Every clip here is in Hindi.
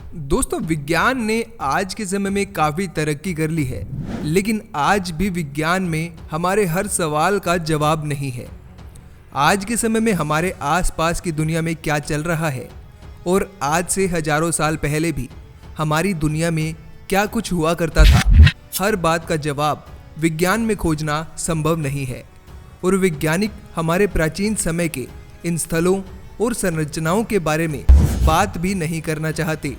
दोस्तों, विज्ञान ने आज के समय में काफी तरक्की कर ली है, लेकिन आज भी विज्ञान में हमारे हर सवाल का जवाब नहीं है। आज के समय में हमारे आसपास की दुनिया में क्या चल रहा है और आज से हजारों साल पहले भी हमारी दुनिया में क्या कुछ हुआ करता था, हर बात का जवाब विज्ञान में खोजना संभव नहीं है। और वैज्ञानिक हमारे प्राचीन समय के इन स्थलों और संरचनाओं के बारे में बात भी नहीं करना चाहते।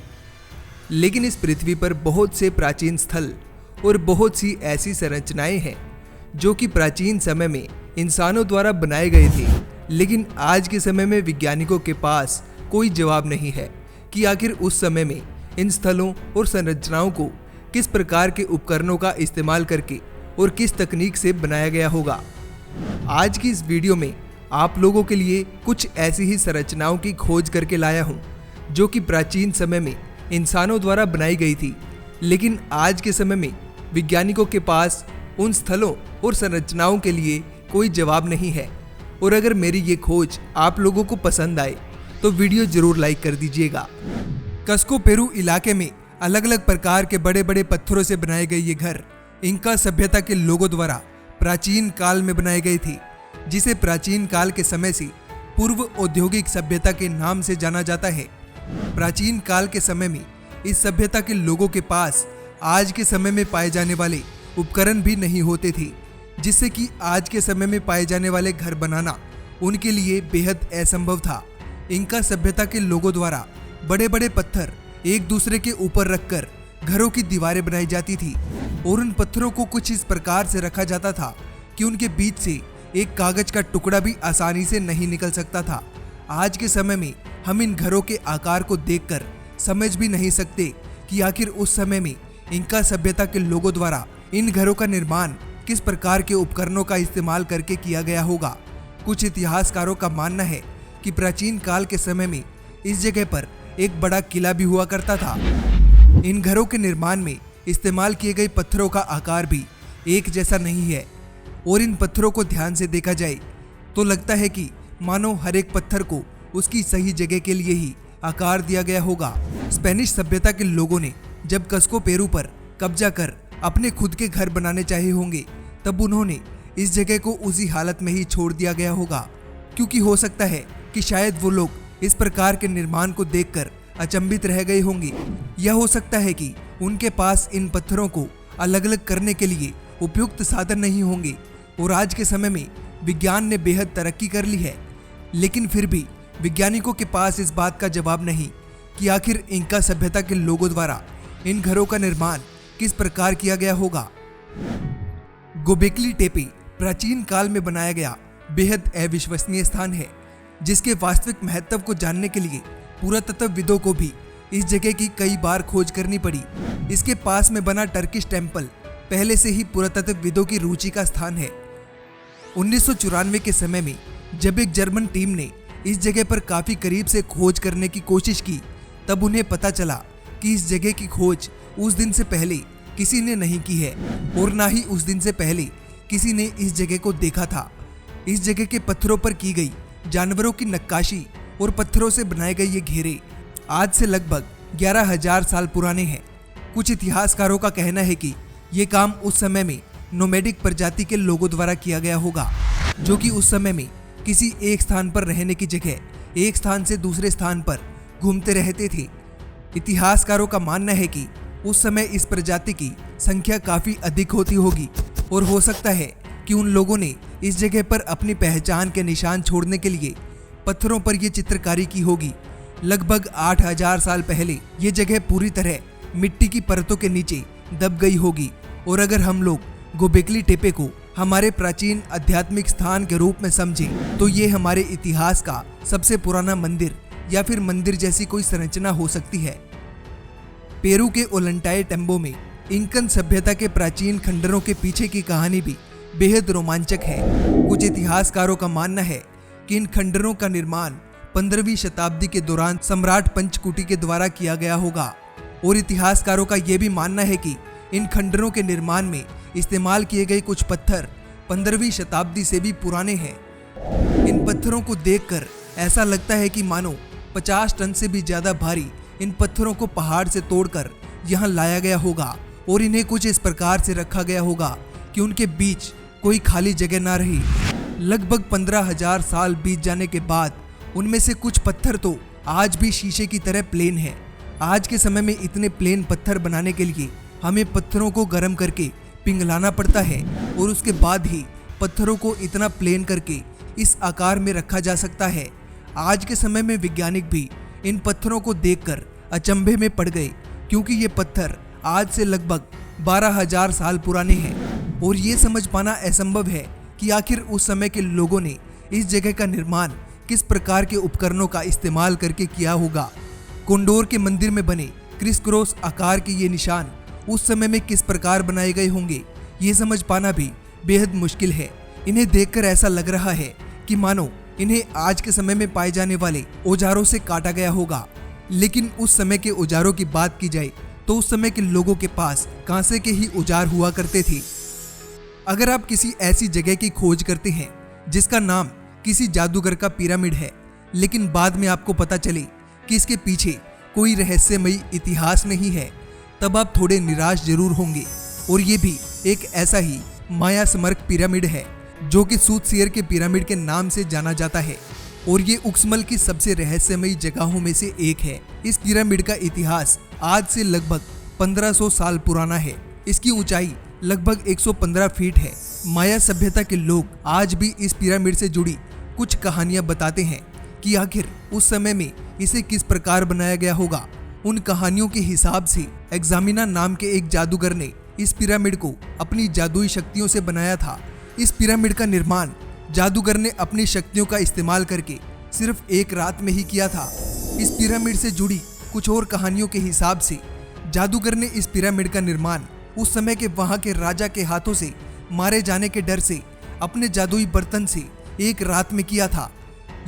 लेकिन इस पृथ्वी पर बहुत से प्राचीन स्थल और बहुत सी ऐसी संरचनाएं हैं जो कि प्राचीन समय में इंसानों द्वारा बनाए गए थे, लेकिन आज के समय में वैज्ञानिकों के पास कोई जवाब नहीं है कि आखिर उस समय में इन स्थलों और संरचनाओं को किस प्रकार के उपकरणों का इस्तेमाल करके और किस तकनीक से बनाया गया होगा। आज की इस वीडियो में आप लोगों के लिए कुछ ऐसी ही संरचनाओं की खोज करके लाया हूं जो कि प्राचीन समय में इंसानों द्वारा बनाई गई थी, लेकिन आज के समय में वैज्ञानिकों के पास उन स्थलों और संरचनाओं के लिए कोई जवाब नहीं है। और अगर मेरी ये खोज आप लोगों को पसंद आए तो वीडियो जरूर लाइक कर दीजिएगा। कस्को पेरू इलाके में अलग अलग प्रकार के बड़े बड़े पत्थरों से बनाए गए ये घर इंका सभ्यता के लोगों द्वारा प्राचीन काल में बनाए गए थे, जिसे प्राचीन काल के समय से पूर्व औद्योगिक सभ्यता के नाम से जाना जाता है। प्राचीन काल के समय में इस सभ्यता के लोगों के पास आज के समय में पाए जाने वाले उपकरण भी नहीं होते थे, जिससे कि आज के समय में पाए जाने वाले घर बनाना उनके लिए बेहद असंभव था। इंका सभ्यता के लोगों द्वारा बड़े बड़े पत्थर एक दूसरे के ऊपर रखकर घरों की दीवारें बनाई जाती थी और उन पत्थरों को कुछ इस प्रकार से रखा जाता था कि उनके बीच से एक कागज का टुकड़ा भी आसानी से नहीं निकल सकता था। आज के समय में हम इन घरों के आकार को देखकर समझ भी नहीं सकते कि आखिर उस समय में इंका सभ्यता के लोगों द्वारा इन घरों का निर्माण किस प्रकार के उपकरणों का इस्तेमाल करके किया गया होगा। कुछ इतिहासकारों का मानना है कि प्राचीन काल के समय में इस जगह पर एक बड़ा किला भी हुआ करता था। इन घरों के निर्माण में इस्तेमाल किए गए पत्थरों का आकार भी एक जैसा नहीं है और इन पत्थरों को ध्यान से देखा जाए तो लगता है कि मानो हर एक पत्थर को उसकी सही जगह के लिए ही आकार दिया गया होगा। स्पेनिश सभ्यता के लोगों ने जब कस्को पेरू पर कब्जा कर अपने खुद के घर बनाने चाहे होंगे, तब उन्होंने इस जगह को उसी हालत में ही छोड़ दिया गया होगा, क्योंकि हो सकता है कि शायद वो लोग इस प्रकार के निर्माण को देखकर अचंभित रह गए होंगे, या हो सकता है कि उनके पास इन पत्थरों को अलग अलग करने के लिए उपयुक्त साधन नहीं होंगे। और आज के समय में विज्ञान ने बेहद तरक्की कर ली है, लेकिन फिर भी वैज्ञानिकों के पास इस बात का जवाब नहीं कि आखिर इंका सभ्यता के लोगों द्वारा इन घरों का निर्माण किस प्रकार किया गया होगा। गोबेकली टेपे प्राचीन काल में बनाया गया बेहद अविश्वसनीय स्थान है, जिसके वास्तविक महत्व को जानने के लिए पुरातत्वविदों को भी इस जगह की कई बार खोज करनी पड़ी। इसके पास में बना टर्किश टेम्पल पहले से ही पुरातत्वविदों की रुचि का स्थान है। 1994 के समय में जब एक जर्मन टीम ने इस जगह पर काफी करीब से खोज करने की कोशिश की, तब उन्हें पता चला कि इस जगह की खोज उस दिन से पहले किसी ने नहीं की है और ना ही उस दिन से पहले किसी ने इस जगह को देखा था। इस जगह के पत्थरों पर की गई जानवरों की नक्काशी और पत्थरों से बनाए गए ये घेरे आज से लगभग 11,000 साल पुराने हैं। कुछ इतिहासकारों का कहना है कि ये काम उस समय में नोमैडिक प्रजाति के लोगों द्वारा किया गया होगा, जो कि उस समय में किसी एक स्थान पर रहने की जगह एक स्थान से दूसरे स्थान पर घूमते रहते थे। इतिहासकारों का मानना है कि उस समय इस प्रजाति की संख्या काफी अधिक होती होगी और हो सकता है कि उन लोगों ने इस जगह पर अपनी पहचान के निशान छोड़ने के लिए पत्थरों पर यह चित्रकारी की होगी। लगभग 8,000 साल पहले ये जगह पूरी तरह मिट्टी की परतों के नीचे दब गई होगी। और अगर हम लोग गोबेकली टेपे को हमारे प्राचीन आध्यात्मिक स्थान के रूप में समझें तो ये हमारे इतिहास का सबसे पुराना मंदिर या फिर मंदिर जैसी कोई संरचना हो सकती है। पेरू के ओलंटाए टेम्बो में इंकन सभ्यता के प्राचीन खंडरों के पीछे की कहानी भी बेहद रोमांचक है। कुछ इतिहासकारों का मानना है कि इन खंडरों का निर्माण 15वीं शताब्दी के दौरान सम्राट पंचकुटी के द्वारा किया गया होगा। और इतिहासकारों का यह भी मानना है कि इन खंडरों के निर्माण में इस्तेमाल किए गए कुछ पत्थर 15वीं शताब्दी से भी पुराने हैं। इन पत्थरों को देखकर ऐसा लगता है कि मानो 50 टन से भी ज्यादा भारी इन पत्थरों को पहाड़ से तोड़कर यहाँ लाया गया होगा और इन्हें कुछ इस प्रकार से रखा गया होगा कि उनके बीच कोई खाली जगह ना रही। लगभग 15,000 साल बीत जाने के बाद उनमें से कुछ पत्थर तो आज भी शीशे की तरह प्लेन है। आज के समय में इतने प्लेन पत्थर बनाने के लिए हमें पत्थरों को गर्म करके पिघलाना पड़ता है और उसके बाद ही पत्थरों को इतना प्लेन करके इस आकार में रखा जा सकता है। आज के समय में वैज्ञानिक भी इन पत्थरों को देखकर अचंभे में पड़ गए, क्योंकि ये पत्थर आज से लगभग 12,000 साल पुराने हैं और ये समझ पाना असंभव है कि आखिर उस समय के लोगों ने इस जगह का निर्माण किस प्रकार के उपकरणों का इस्तेमाल करके किया होगा। कोंडोर के मंदिर में बने क्रिस क्रॉस आकार के ये निशान उस समय में किस प्रकार बनाए गए होंगे, ये समझ पाना भी बेहद मुश्किल है। इन्हें देखकर ऐसा लग रहा है कि मानो इन्हें आज के समय में पाए जाने वाले औजारों से काटा गया होगा। लेकिन उस समय के औजारों की बात की जाए तो उस समय के लोगों के पास कांसे के ही औजार हुआ करते थे। अगर आप किसी ऐसी जगह की खोज करते हैं जिसका नाम किसी जादूगर का पिरामिड है, लेकिन बाद में आपको पता चले कि इसके पीछे कोई रहस्यमयी इतिहास नहीं है, तब आप थोड़े निराश जरूर होंगे। और ये भी एक ऐसा ही माया स्मरक पिरामिड है जो कि सूतसियर के पिरामिड के नाम से जाना जाता है और ये उक्समल की सबसे रहस्यमयी जगहों में से एक है। इस पिरामिड का इतिहास आज से लगभग 1500 साल पुराना है। इसकी ऊंचाई लगभग 115 फीट है। माया सभ्यता के लोग आज भी इस पिरामिड से जुड़ी कुछ कहानियां बताते हैं कि आखिर उस समय में इसे किस प्रकार बनाया गया होगा। उन कहानियों के हिसाब से एग्जामिना नाम के एक जादूगर ने इस पिरामिड को अपनी जादुई शक्तियों से बनाया था। इस पिरामिड का निर्माण जादूगर ने अपनी शक्तियों का इस्तेमाल करके सिर्फ एक रात में ही किया था। इस पिरामिड से जुड़ी कुछ और कहानियों के हिसाब से जादूगर ने इस पिरामिड का निर्माण उस समय के वहां के राजा के हाथों से मारे जाने के डर से अपने जादुई बर्तन से एक रात में किया था।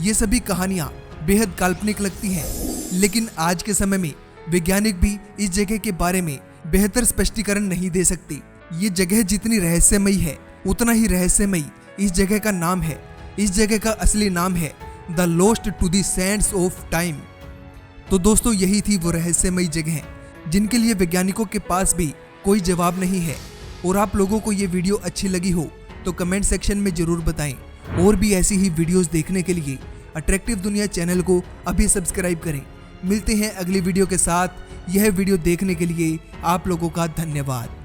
ये सभी कहानियां बेहद काल्पनिक लगती हैं, लेकिन आज के समय में वैज्ञानिक भी इस जगह के बारे में बेहतर स्पष्टीकरण नहीं दे सकते। ये जगह जितनी रहस्यमयी है उतना ही रहस्यमयी इस जगह का नाम है। इस जगह का असली नाम है the lost to the sands of time. तो दोस्तों, यही थी वो रहस्यमयी जगह जिनके लिए वैज्ञानिकों के पास भी कोई जवाब नहीं है। और आप लोगों को ये वीडियो अच्छी लगी हो तो कमेंट सेक्शन में जरूर बताएं। और भी ऐसी ही वीडियोस देखने के लिए अट्रैक्टिव दुनिया चैनल को अभी सब्सक्राइब करें। मिलते हैं अगली वीडियो के साथ। यह वीडियो देखने के लिए आप लोगों का धन्यवाद।